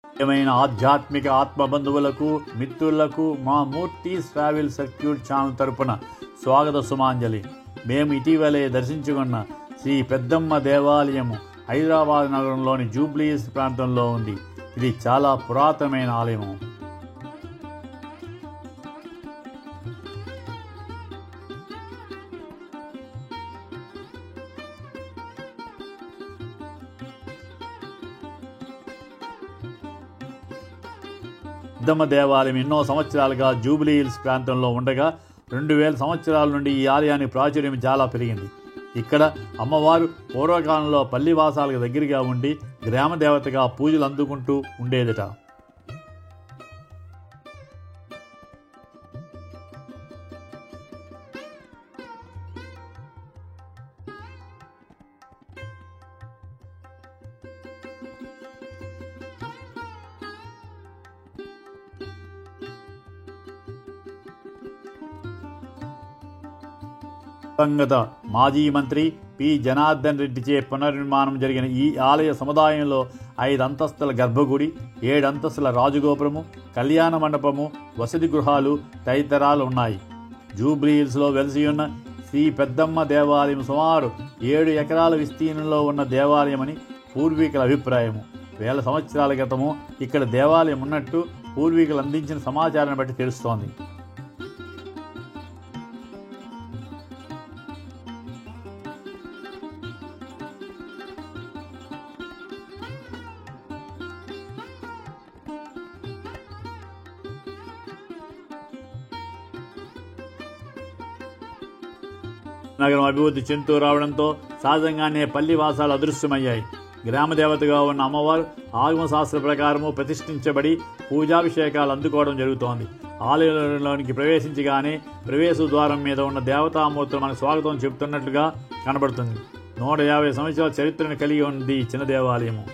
ఏమైన ఆధ్యాత్మిక ఆత్మబంధువులకు మిత్రులకు మా మూర్తిస్ ట్రావెల్ సర్క్యూట్ ఛానల్ తరపున స్వాగత సుమాంజలి. మేము ఇటీవలే దర్శించుకున్న శ్రీ పెద్దమ్మ దేవాలయము హైదరాబాద్ నగరంలోని జూబ్లీహిల్స్ ప్రాంతంలో ఉంది. ఇది చాలా పురాతనమైన ఆలయము. పెద్దమ్మ దేవాలయం ఎన్నో సంవత్సరాలుగా జూబ్లీహిల్స్ ప్రాంతంలో ఉండగా 2000 సంవత్సరాల నుండి ఈ ఆలయానికి ప్రాచుర్యం చాలా పెరిగింది. ఇక్కడ అమ్మవారు పూర్వకాలంలో పల్లివాసాలకు దగ్గరగా ఉండి గ్రామ దేవతగా పూజలు అందుకుంటూ ఉండేదట. దివంగత మాజీ మంత్రి పి జనార్దన్ రెడ్డిచే పునర్నిర్మాణం జరిగిన ఈ ఆలయ సముదాయంలో 5 అంతస్తుల గర్భగుడి, 7 అంతస్తుల రాజగోపురము, కళ్యాణ మండపము, వసతి గృహాలు తదితరాలు ఉన్నాయి. జూబ్లీహిల్స్లో వెలిసి ఉన్న శ్రీ పెద్దమ్మ దేవాలయం సుమారు 7 ఎకరాల విస్తీర్ణంలో ఉన్న దేవాలయమని పూర్వీకుల అభిప్రాయము. 1000 సంవత్సరాల క్రితము ఇక్కడ దేవాలయం ఉన్నట్టు పూర్వీకులు అందించిన సమాచారాన్ని బట్టి తెలుస్తోంది. నగరం అభివృద్ధి చెందుతూ రావడంతో సహజంగానే పల్లివాసాలు అదృశ్యమయ్యాయి. గ్రామదేవతగా ఉన్న అమ్మవారు ఆగమ శాస్త్ర ప్రకారము ప్రతిష్ఠించబడి పూజాభిషేకాలు అందుకోవడం జరుగుతోంది. ఆలయంలోనికి ప్రవేశించగానే ప్రవేశ ద్వారం మీద ఉన్న దేవతామూర్తులు మనకు స్వాగతం చెబుతున్నట్లుగా కనబడుతుంది. 150 సంవత్సరాల చరిత్రను కలిగి ఉంది ఈ చిన్న దేవాలయము.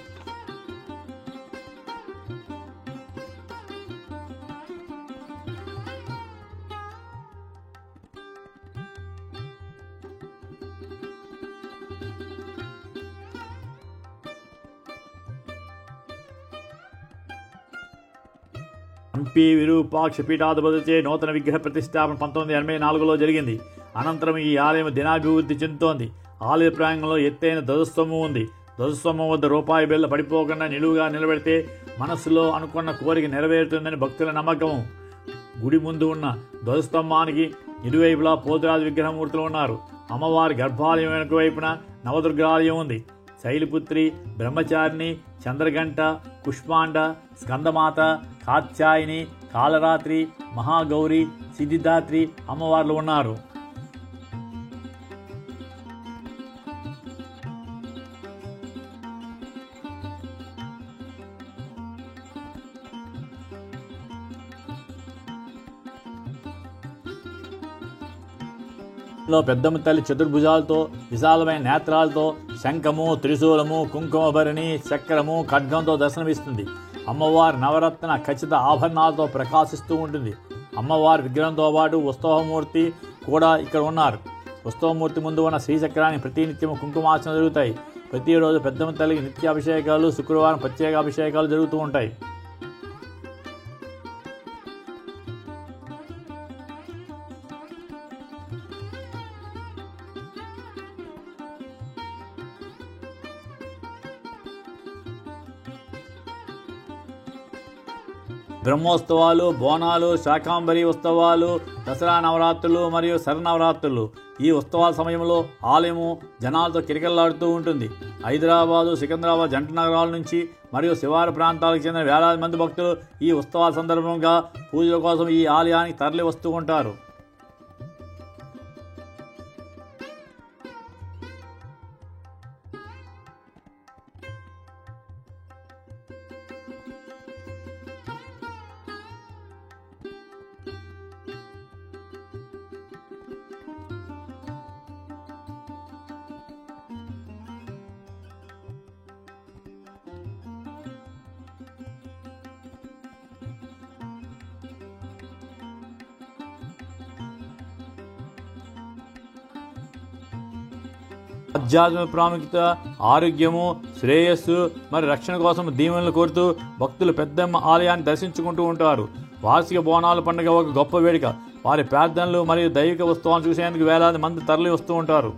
ఎంపీ విరూపాక్ష పీఠాధిపతిచే నూతన విగ్రహ ప్రతిష్టాపన 1984లో జరిగింది. అనంతరం ఈ ఆలయం దినాభివృద్ధి చెందుతోంది. ఆలయ ప్రాంగణంలో ఎత్తైన ధ్వజస్తంభం ఉంది. ధ్వజస్తంభం వద్ద రూపాయి బిళ్ళ పడిపోకుండా నిలువుగా నిలబెడితే మనస్సులో అనుకున్న కోరిక నెరవేరుతుందని భక్తుల నమ్మకం. గుడి ముందు ఉన్న ధ్వజస్తంభానికి ఇరువైపులా పోతురాజు విగ్రహమూర్తులు ఉన్నారు. అమ్మవారి గర్భాలయం వెనుక వైపున నవదుర్గాలయం ఉంది. శైలపుత్రి, బ్రహ్మచారిణి, చంద్రగంట, కుష్మాండ, స్కందమాత, కాత్యాయని, కాలరాత్రి, మహాగౌరి, సిద్ధిదాత్రి అమ్మవార్లు ఉన్నారు. పెద్దమ్మ తల్లి చతుర్భుజాలతో, విశాలమైన నేత్రాలతో, శంఖము, త్రిశూలము, కుంకుమభరణి, చక్రము, ఖడ్గంతో దర్శనమిస్తుంది. అమ్మవారి నవరత్న ఖచ్చిత ఆభరణాలతో ప్రకాశిస్తూ ఉంటుంది. అమ్మవారి విగ్రహంతో పాటు ఉత్సవమూర్తి కూడా ఇక్కడ ఉన్నారు. ఉత్సవమూర్తి ముందు ఉన్న శ్రీచక్రానికి ప్రతినిత్యము కుంకుమార్చన జరుగుతాయి. ప్రతిరోజు పెద్దమ్మ తల్లికి నిత్యాభిషేకాలు, శుక్రవారం ప్రత్యేక అభిషేకాలు జరుగుతూ ఉంటాయి. బ్రహ్మోత్సవాలు, బోనాలు, శాకాంబరి ఉత్సవాలు, దసరా నవరాత్రులు మరియు శరన్నవరాత్రులు. ఈ ఉత్సవాల సమయంలో ఆలయము జనాలతో కిటకిటలాడుతూ ఉంటుంది. హైదరాబాదు, సికింద్రాబాద్ జంట నగరాల నుంచి మరియు శివారు ప్రాంతాలకు చెందిన వేలాది మంది భక్తులు ఈ ఉత్సవాల సందర్భంగా పూజల కోసం ఈ ఆలయానికి తరలి వస్తూ ఉంటారు. ఆధ్యాత్మిక ప్రాముఖ్యత, ఆరోగ్యము, శ్రేయస్సు మరి రక్షణ కోసం దీవెనలు కోరుతూ భక్తులు పెద్దమ్మ ఆలయాన్ని దర్శించుకుంటూ ఉంటారు. వార్షిక బోనాల పండుగ ఒక గొప్ప వేడుక. వారి ప్రార్థనలు మరియు దైవిక ఉత్సవాలను చూసేందుకు వేలాది మంది తరలి వస్తూ ఉంటారు.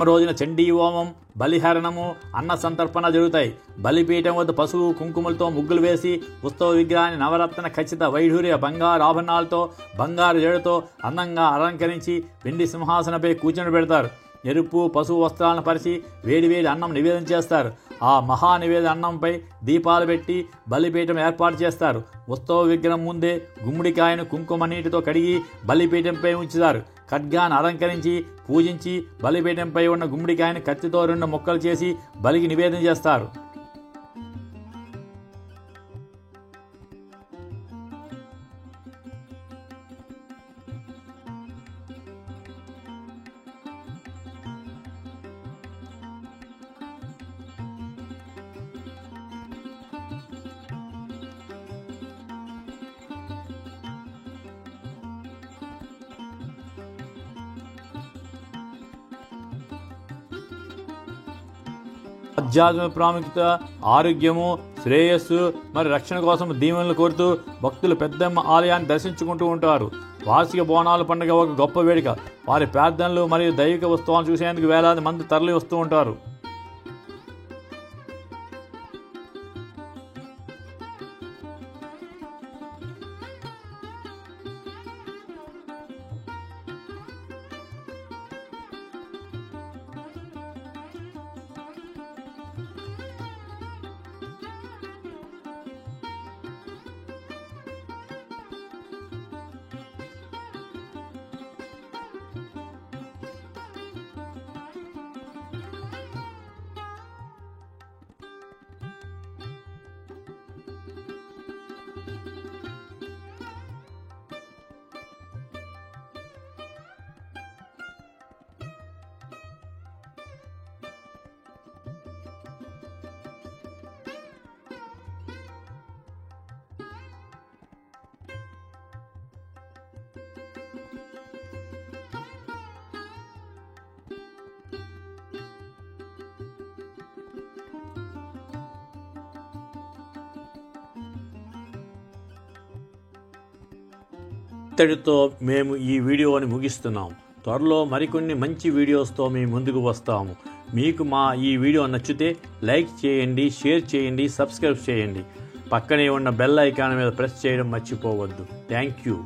రోజున చండీ హోమం, బలిహరణము, అన్న సంతర్పణ జరుగుతాయి. బలిపీఠం వద్ద పసుపు కుంకుమలతో ముగ్గులు వేసి ఉత్సవ విగ్రహాన్ని నవరత్న ఖచ్చిత వైఢూర్య బంగారు ఆభరణాలతో బంగారు జడతో అందంగా అలంకరించి వెండి సింహాసనపై కూర్చొని పెడతారు. ఎరుపు పసుపు వస్త్రాలను పరిచి వేడివేడి అన్నం నివేదన చేస్తారు. ఆ మహానివేద అన్నంపై దీపాలు పెట్టి బలిపీఠం ఏర్పాటు చేస్తారు. ఉత్సవ విగ్రహం ముందే గుమ్మడికాయను కుంకుమ నీటితో కడిగి బలిపీఠంపై ఉంచుతారు. ఖడ్గాన్ని అలంకరించి పూజించి బలిపీఠంపై ఉన్న గుమ్మడికాయను కత్తితో 2 ముక్కలు చేసి బలికి నివేదన చేస్తారు. ఆధ్యాత్మిక ప్రాముఖ్యత, ఆరోగ్యము, శ్రేయస్సు మరి రక్షణ కోసం దీవెనలు కోరుతూ భక్తులు పెద్దమ్మ ఆలయాన్ని దర్శించుకుంటూ ఉంటారు. వార్షిక బోనాల పండుగ ఒక గొప్ప వేడుక. వారి ప్రార్థనలు మరియు దైవిక ఉత్సవాలను చూసేందుకు వేలాది మంది తరలి వస్తూ ఉంటారు. ఇంతటితో మేము ఈ వీడియోని ముగిస్తున్నాం. త్వరలో మరికొన్ని మంచి వీడియోస్తో మీ ముందుకు వస్తాము. మీకు మా ఈ వీడియో నచ్చితే లైక్ చేయండి, షేర్ చేయండి, సబ్స్క్రైబ్ చేయండి. పక్కనే ఉన్న బెల్ ఐకాన్ మీద ప్రెస్ చేయడం మర్చిపోవద్దు. Thank you.